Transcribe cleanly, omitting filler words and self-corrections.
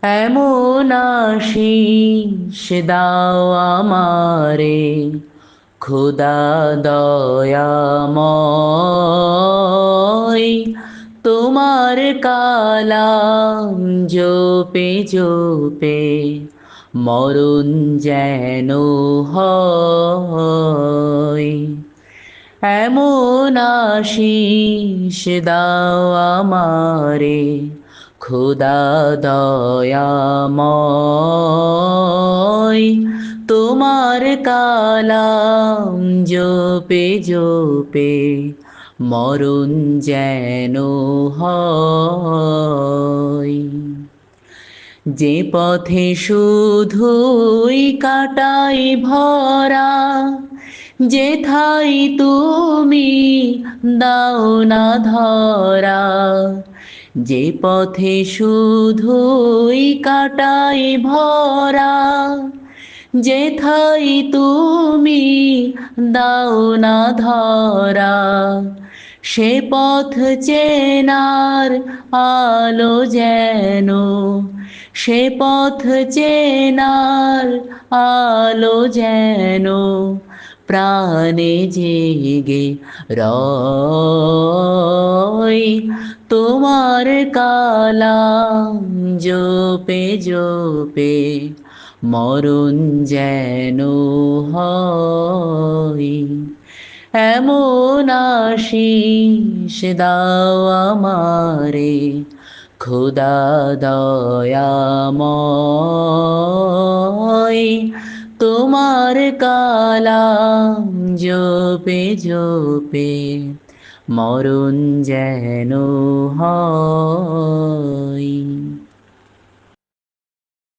এমন আশিস দাও আমারে, খোদা দয়াময়। তোমার কালাম জপে জপে মরণ যেন হয়। এমন আশিস দাও আমারে, খোদা দয়াময়। তোমার কালাম জপে জপে মরণ যেন হয়। যে পথে শুধুই কাটাই ভরা, যেথায় তুমি দাও না ধরা। যে পথে শুধুই কাটাই ভরা, যেথায় তুমি দাও না ধরা। সে পথ চেনার আলো যেন, সে পথ চেনার আলো যেন প্রাণে জেগে রয়। তোমার কালাম জপে জপে মরণ যেন হয়। এমন আশিস দাও আমারে, খোদা দয়াময়। তোমার কালাম জপে জপে মরণ যেন হয়।